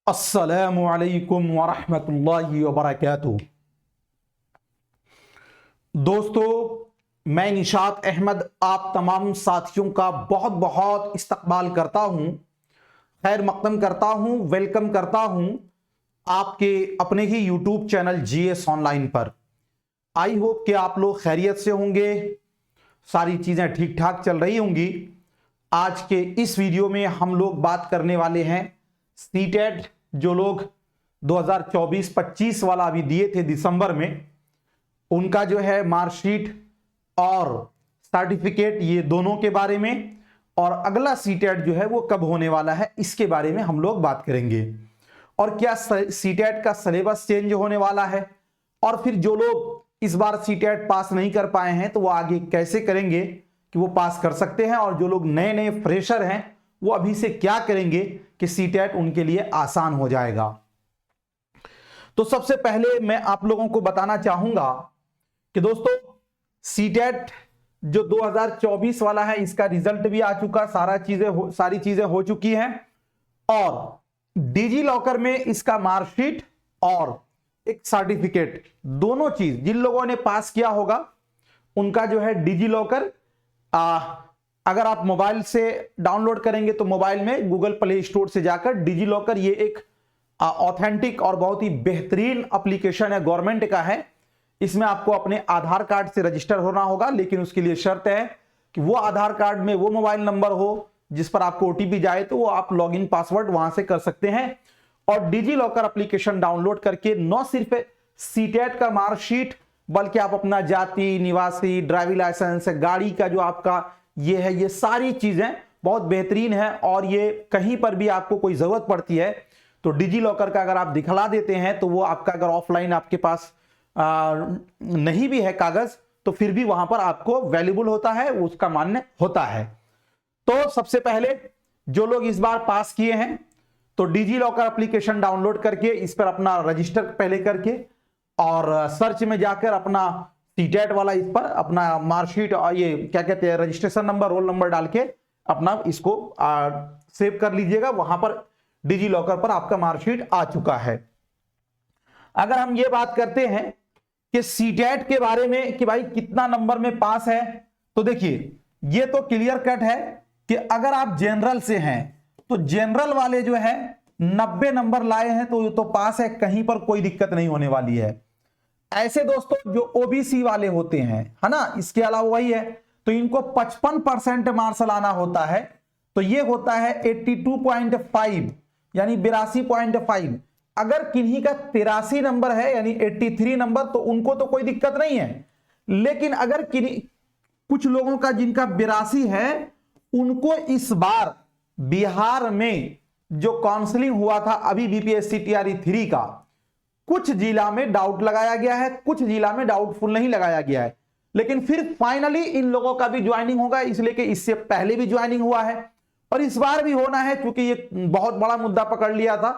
अस्सलामु अलैकुम वरहमतुल्लाहि वबरकातुहू। दोस्तों, मैं निशात अहमद आप तमाम साथियों का बहुत बहुत इस्तकबाल करता हूं, खैर मकदम करता हूं, वेलकम करता हूं आपके अपने ही यूट्यूब चैनल जीएस ऑनलाइन पर। आई होप कि आप लोग खैरियत से होंगे, सारी चीजें ठीक ठाक चल रही होंगी। आज के इस वीडियो में हम लोग बात करने वाले हैं सीटेट, जो लोग 2024-25 वाला अभी दिए थे दिसंबर में, उनका जो है मार्कशीट और सर्टिफिकेट, ये दोनों के बारे में, और अगला सीटेट जो है वो कब होने वाला है इसके बारे में हम लोग बात करेंगे। और क्या सीटेट का सिलेबस चेंज होने वाला है, और फिर जो लोग इस बार सीटेट पास नहीं कर पाए हैं तो वो आगे कैसे करेंगे कि वो पास कर सकते हैं, और जो लोग नए नए फ्रेशर हैं वो अभी से क्या करेंगे कि सीटेट उनके लिए आसान हो जाएगा। तो सबसे पहले मैं आप लोगों को बताना चाहूंगा कि दोस्तों सीटेट जो 2024 वाला है इसका रिजल्ट भी आ चुका, सारी चीजें हो चुकी हैं, और डिजी लॉकर में इसका मार्कशीट और एक सर्टिफिकेट, दोनों चीज जिन लोगों ने पास किया होगा उनका जो है डिजी लॉकर, अगर आप मोबाइल से डाउनलोड करेंगे तो मोबाइल में गूगल प्ले स्टोर से जाकर डिजी लॉकर, ये एक ऑथेंटिक और बहुत ही बेहतरीन एप्लीकेशन है, गवर्नमेंट का है। इसमें आपको अपने आधार कार्ड से रजिस्टर होना होगा, लेकिन उसके लिए शर्त है कि वो आधार कार्ड में वो मोबाइल नंबर हो जिस पर आपको ओटीपी जाए, तो वो आप लॉगिन पासवर्ड वहां से कर सकते हैं। और डिजी लॉकर एप्लीकेशन डाउनलोड करके न सिर्फ सीटेट का मार्कशीट, बल्कि आप अपना जाति, निवासी, ड्राइविंग लाइसेंस, गाड़ी का जो आपका ये है, ये सारी चीजें बहुत बेहतरीन है। और ये कहीं पर भी आपको कोई जरूरत पड़ती है तो डिजी लॉकर का अगर आप दिखला देते हैं तो वो आपका, अगर ऑफलाइन आपके पास नहीं भी है कागज, तो फिर भी वहां पर आपको वैल्यूबल होता है, उसका मान्य होता है। तो सबसे पहले जो लोग इस बार पास किए हैं तो डिजी लॉकर एप्लीकेशन डाउनलोड करके इस पर अपना रजिस्टर पहले करके, और सर्च में जाकर अपना सीटेट वाला, इस पर अपना मार्कशीट और ये क्या कहते हैं रजिस्ट्रेशन नंबर, रोल नंबर डाल के अपना इसको सेव कर लीजिएगा। वहां पर डिजी लॉकर पर आपका मार्कशीट आ चुका है। अगर हम ये बात करते हैं कि सीटेट के बारे में कि भाई कितना नंबर में पास है, तो देखिए ये तो क्लियर कट है कि अगर आप जनरल से हैं तो जनरल वाले जो है 90 नंबर लाए हैं तो पास है, कहीं पर कोई दिक्कत नहीं होने वाली है। ऐसे दोस्तों जो ओबीसी वाले होते हैं, है ना, इसके अलावा वही है, तो इनको 55% मार्क्स लाना होता है, तो ये होता है 82.5 यानी 82.5। अगर किन्हीं का 83 नंबर है यानी 83 नंबर, तो उनको तो कोई दिक्कत नहीं है। लेकिन अगर कुछ लोगों का जिनका 82 है, उनको इस बार बिहार में जो काउंसलिंग हुआ था अभी बीपीएससी टीआरई 3 का, कुछ जिला में डाउट लगाया गया है, कुछ जिला में डाउटफुल नहीं लगाया गया है, लेकिन फिर फाइनली इन लोगों का भी ज्वाइनिंग होगा, इसलिए कि इससे पहले भी ज्वाइनिंग हुआ है और इस बार भी होना है, क्योंकि ये बहुत बड़ा मुद्दा पकड़ लिया था,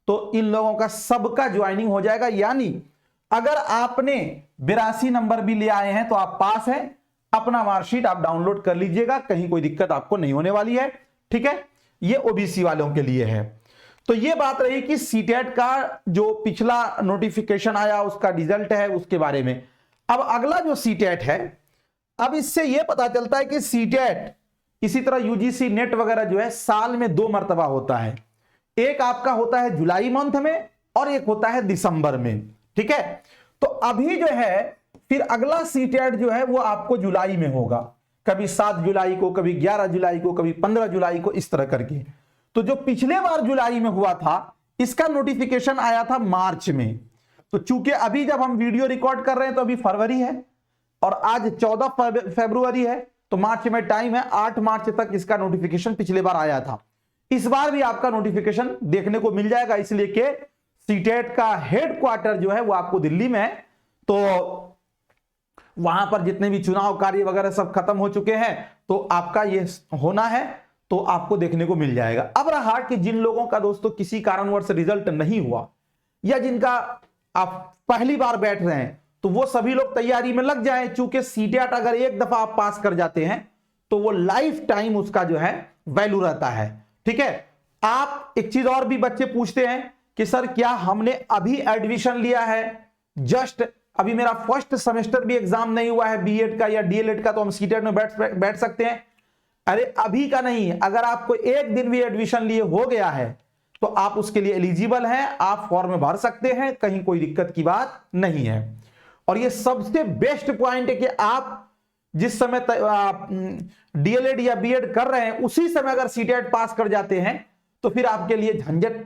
तो इन लोगों का सबका ज्वाइनिंग हो जाएगा। यानी अगर आपने 82 नंबर भी ले आए हैं तो आप पास हैं, अपना मार्कशीट आप डाउनलोड कर लीजिएगा, कहीं कोई दिक्कत आपको नहीं होने वाली है। ठीक है, ये ओबीसी वालों के लिए है। तो ये बात रही कि सीटेट का जो पिछला नोटिफिकेशन आया उसका रिजल्ट है, उसके बारे में। अब अगला जो सीटेट है, अब इससे यह पता चलता है कि सीटेट इसी तरह यूजीसी नेट वगैरह जो है साल में 2 मर्तबा होता है। एक आपका होता है जुलाई मंथ में और एक होता है दिसंबर में। ठीक है, तो अभी जो है फिर अगला सीटेट जो है वो आपको जुलाई में होगा, कभी 7 जुलाई को, कभी 11 जुलाई को, कभी 15 जुलाई को, इस तरह करके। तो जो पिछले बार जुलाई में हुआ था इसका नोटिफिकेशन आया था मार्च में। तो चूंकि अभी जब हम वीडियो रिकॉर्ड कर रहे हैं तो अभी फरवरी है और आज 14 फरवरी है, तो मार्च में टाइम है, 8 मार्च तक इसका नोटिफिकेशन पिछले बार आया था। इस बार भी आपका नोटिफिकेशन देखने को मिल जाएगा, इसलिए कि सीटेट का हेडक्वार्टर जो है वो आपको दिल्ली में है, तो वहां पर जितने भी चुनाव कार्य वगैरह सब खत्म हो चुके हैं, तो आपका ये होना है, तो आपको देखने को मिल जाएगा। अब रहा कि जिन लोगों का दोस्तों किसी कारणवश रिजल्ट नहीं हुआ, या जिनका आप पहली बार बैठ रहे हैं, तो वो सभी लोग तैयारी में लग जाएं, चूंकि सीटेट अगर एक दफा आप पास कर जाते हैं तो वो लाइफ टाइम उसका जो है वैल्यू रहता है। ठीक है, आप एक चीज और भी बच्चे पूछते हैं कि सर क्या हमने अभी एडमिशन लिया है, जस्ट अभी मेरा फर्स्ट सेमेस्टर भी एग्जाम नहीं हुआ है बीएड का या डीएलएड का, तो हम सीटेट में बैठ सकते हैं? अरे अभी का नहीं, अगर आपको एक दिन भी एडमिशन लिए हो गया है तो आप उसके लिए एलिजिबल हैं, आप फॉर्म भर सकते हैं, कहीं कोई दिक्कत की बात नहीं है। और ये सबसे बेस्ट पॉइंट है कि आप जिस समय डीएलएड या बीएड कर रहे हैं उसी समय अगर सीटेट पास कर जाते हैं तो फिर आपके लिए झंझट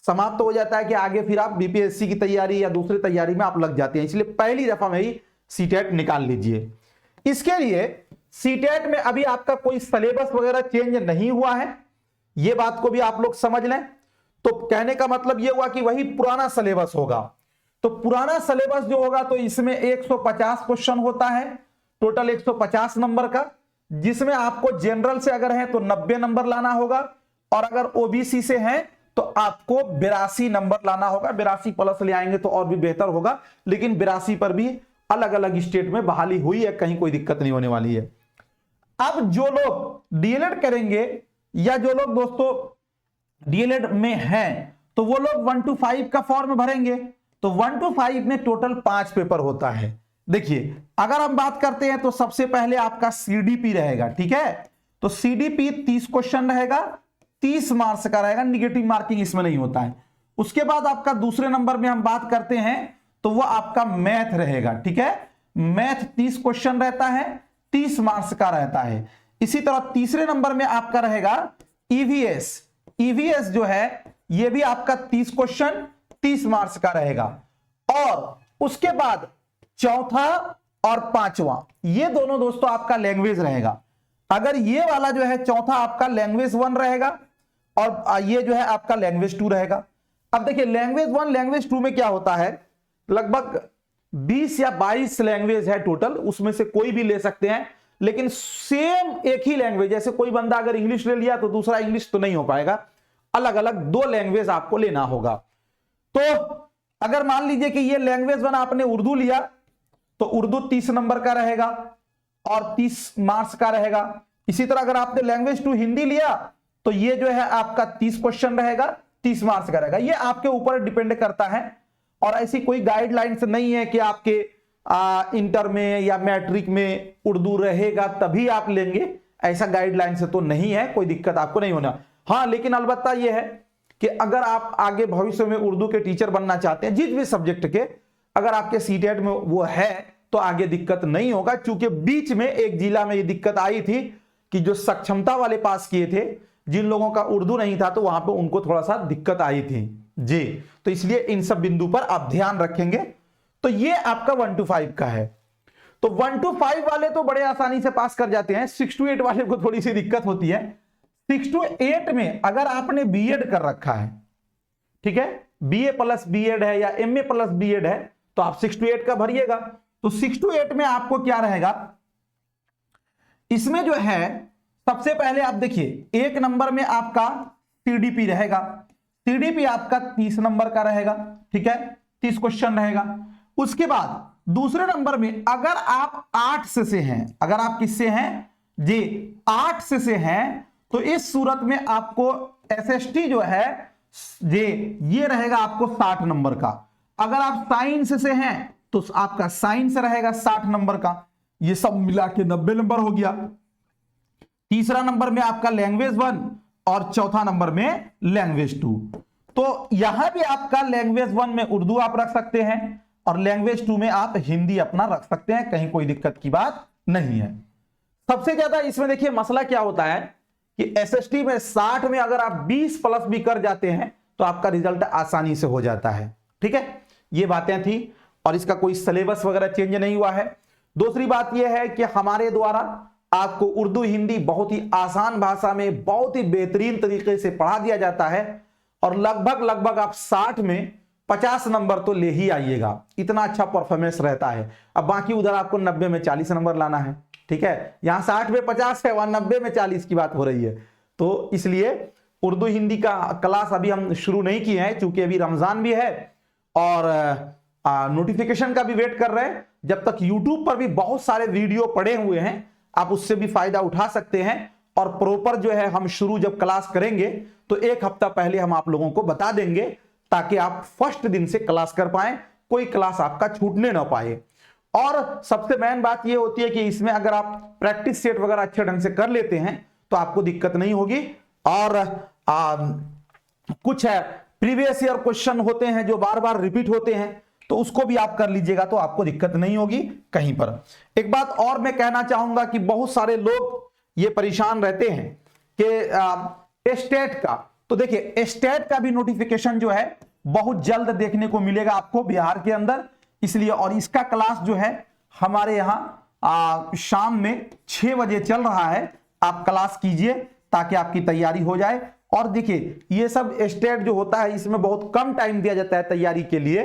समाप्त हो जाता है कि आगे फिर आप बीपीएससी की तैयारी या दूसरी तैयारी में आप लग जाते हैं। इसलिए पहली दफा में ही सीटेट निकाल लीजिए। इसके लिए सीटेट में अभी आपका कोई सिलेबस वगैरह चेंज नहीं हुआ है, यह बात को भी आप लोग समझ लें। तो कहने का मतलब यह हुआ कि वही पुराना सिलेबस होगा। तो पुराना सिलेबस जो होगा तो इसमें 150 क्वेश्चन होता है, टोटल 150 नंबर का, जिसमें आपको जनरल से अगर है तो 90 नंबर लाना होगा, और अगर ओबीसी से है तो आपको 82 नंबर लाना होगा। 82 प्लस ले आएंगे तो और भी बेहतर होगा, लेकिन 82 पर भी अलग अलग स्टेट में बहाली हुई है, कहीं कोई दिक्कत नहीं होने वाली है। अब जो लोग डीएलएड करेंगे या जो लोग दोस्तों डीएलएड में हैं तो वो लोग 1 to 5 का फॉर्म भरेंगे। तो 1 to 5 में टोटल 5 पेपर होता है। देखिए अगर हम बात करते हैं तो सबसे पहले आपका सीडीपी रहेगा, ठीक है। तो सीडीपी 30 क्वेश्चन रहेगा, 30 मार्क्स का रहेगा, निगेटिव मार्किंग इसमें नहीं होता है। उसके बाद आपका दूसरे नंबर में हम बात करते हैं तो वो आपका मैथ रहेगा, ठीक है। मैथ 30 क्वेश्चन रहता है, 30 मार्क्स का रहता है। इसी तरह तीसरे नंबर में आपका रहेगा ईवीएस। ईवीएस जो है ये भी आपका 30 क्वेश्चन 30 मार्क्स का रहेगा। और उसके बाद चौथा और पांचवा ये दोनों दोस्तों आपका लैंग्वेज रहेगा। अगर ये वाला जो है चौथा आपका लैंग्वेज 1 रहेगा और ये जो है आपका लैंग्वेज 2 रहेगा। अब देखिए लैंग्वेज 1 लैंग्वेज 2 में क्या होता है, लगभग 20 या 22 लैंग्वेज है टोटल, उसमें से कोई भी ले सकते हैं, लेकिन सेम एक ही लैंग्वेज, जैसे कोई बंदा अगर इंग्लिश ले लिया तो दूसरा इंग्लिश तो नहीं हो पाएगा, अलग अलग 2 लैंग्वेज आपको लेना होगा। तो अगर मान लीजिए कि ये लैंग्वेज 1 आपने उर्दू लिया तो उर्दू 30 नंबर का रहेगा और 30 मार्क्स का रहेगा। इसी तरह अगर आपने लैंग्वेज 2 हिंदी लिया तो ये जो है आपका 30 क्वेश्चन रहेगा, 30 मार्क्स का रहेगा। ये आपके ऊपर डिपेंड करता है और ऐसी कोई गाइडलाइंस नहीं है कि आपके इंटर में या मैट्रिक में उर्दू रहेगा तभी आप लेंगे, ऐसा गाइडलाइंस तो नहीं है, कोई दिक्कत आपको नहीं होना। हाँ लेकिन अलबत्ता यह है कि अगर आप आगे भविष्य में उर्दू के टीचर बनना चाहते हैं, जिस भी सब्जेक्ट के, अगर आपके सीटेट में वो है तो आगे दिक्कत नहीं होगा। क्योंकि बीच में एक जिला में ये दिक्कत आई थी कि जो सक्षमता वाले पास किए थे, जिन लोगों का उर्दू नहीं था, तो वहां पे उनको थोड़ा सा दिक्कत आई थी जी। तो इसलिए इन सब बिंदु पर आप ध्यान रखेंगे। तो ये आपका 1 to 5 का है। तो 1 to 5 वाले तो बड़े आसानी से पास कर जाते हैं, 6 to 8 वाले को थोड़ी सी दिक्कत होती है। 6 to 8 में अगर आपने बीएड कर रखा है, ठीक है, बीए प्लस बीएड है या एमए प्लस बीएड है, तो आप 6 to 8 का भरिएगा। तो 6 to 8 में आपको क्या रहेगा, इसमें जो है सबसे पहले आप देखिए 1 नंबर में आपका सीडीपी रहेगा। सीडीपी आपका 30 नंबर का रहेगा, ठीक है, 30 क्वेश्चन रहेगा। उसके बाद दूसरे नंबर में अगर आप 8 से हैं, अगर आप किससे हैं जी, 8 से हैं, तो इस सूरत में आपको एसएसटी जो है जी ये रहेगा आपको 60 नंबर का। अगर आप साइंस से हैं तो आपका साइंस रहेगा 60 नंबर का। ये सब मिला के 90 नंबर हो गया। तीसरा नंबर में आपका लैंग्वेज 1 और चौथा नंबर में लैंग्वेज 2। तो यहां भी आपका लैंग्वेज 1 में उर्दू आप रख सकते हैं और लैंग्वेज 2 में आप हिंदी अपना रख सकते हैं, कहीं कोई दिक्कत की बात नहीं है। सबसे ज्यादा इसमें देखिए मसला क्या होता है कि एसएसटी में 60 में अगर आप 20 प्लस भी कर जाते हैं तो आपका रिजल्ट आसानी से हो जाता है, ठीक है। ये बातें थी और इसका कोई सिलेबस वगैरह चेंज नहीं हुआ है। दूसरी बात यह है कि हमारे द्वारा आपको उर्दू हिंदी बहुत ही आसान भाषा में बहुत ही बेहतरीन तरीके से पढ़ा दिया जाता है और लगभग आप 60 में 50 नंबर तो ले ही आइएगा, इतना अच्छा परफॉर्मेंस रहता है। अब बाकी उधर आपको 90 में 40 नंबर लाना है, ठीक है। यहां 60 में 50 है, वहां 90 में 40 की बात हो रही है। तो इसलिए उर्दू हिंदी का क्लास अभी हम शुरू नहीं किए हैं, क्योंकि अभी रमजान भी है और नोटिफिकेशन का भी वेट कर रहे हैं। जब तक यूट्यूब पर भी बहुत सारे वीडियो पड़े हुए हैं, आप उससे भी फायदा उठा सकते हैं। और प्रॉपर जो है हम शुरू जब क्लास करेंगे तो 1 हफ्ता पहले हम आप लोगों को बता देंगे, ताकि आप फर्स्ट दिन से क्लास कर पाए, कोई क्लास आपका छूटने ना पाए। और सबसे मेन बात यह होती है कि इसमें अगर आप प्रैक्टिस सेट वगैरह अच्छे ढंग से कर लेते हैं तो आपको दिक्कत नहीं होगी। और कुछ है प्रीवियस ईयर क्वेश्चन होते हैं जो बार बार रिपीट होते हैं, तो उसको भी आप कर लीजिएगा तो आपको दिक्कत नहीं होगी कहीं पर। एक बात और मैं कहना चाहूंगा कि बहुत सारे लोग ये परेशान रहते हैं कि स्टेट का, तो देखिए स्टेट का भी नोटिफिकेशन जो है बहुत जल्द देखने को मिलेगा आपको बिहार के अंदर, इसलिए और इसका क्लास जो है हमारे यहाँ शाम में 6 बजे चल रहा है। आप क्लास कीजिए ताकि आपकी तैयारी हो जाए। और देखिए ये सब स्टेट जो होता है इसमें बहुत कम टाइम दिया जाता है तैयारी के लिए,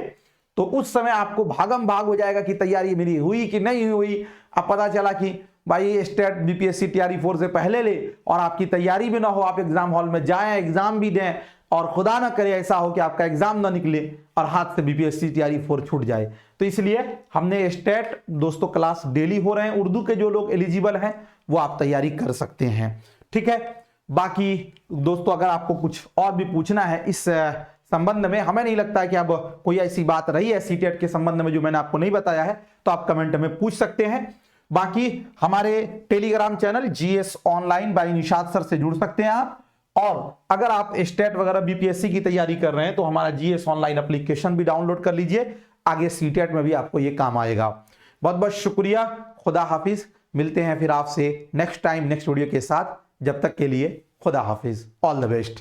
तो उस समय आपको भागम भाग हो जाएगा कि तैयारी मेरी हुई कि नहीं हुई। अब पता चला कि भाई स्टेट बीपीएससी टीआरई 4 से पहले ले और आपकी तैयारी भी ना हो, आप एग्जाम हॉल में जाएं, एग्जाम भी दें और खुदा ना करे ऐसा हो कि आपका एग्जाम ना निकले और हाथ से बीपीएससी टीआरई 4 छूट जाए। तो इसलिए हमने स्टेट दोस्तों क्लास डेली हो रहे हैं, उर्दू के जो लोग एलिजिबल हैं वो आप तैयारी कर सकते हैं, ठीक है। बाकी दोस्तों अगर आपको कुछ और भी पूछना है इस संबंध में, हमें नहीं लगता है कि अब कोई ऐसी बात रही है सीटेट के संबंध में जो मैंने आपको नहीं बताया है, तो आप कमेंट में पूछ सकते हैं। बाकी हमारे Telegram channel GS online by Nishat sir से जुड़ सकते हैं आप। और अगर आप स्टेट वगैरह बीपीएससी की तैयारी कर रहे हैं तो हमारा जीएस ऑनलाइन एप्लीकेशन भी डाउनलोड कर लीजिए, आगे सीटेट में भी आपको ये काम आएगा। बहुत बहुत शुक्रिया, खुदा हाफिज। मिलते हैं फिर आपसे नेक्स्ट टाइम नेक्स्ट वीडियो के साथ, जब तक के लिए खुदा हाफिज, ऑल द बेस्ट।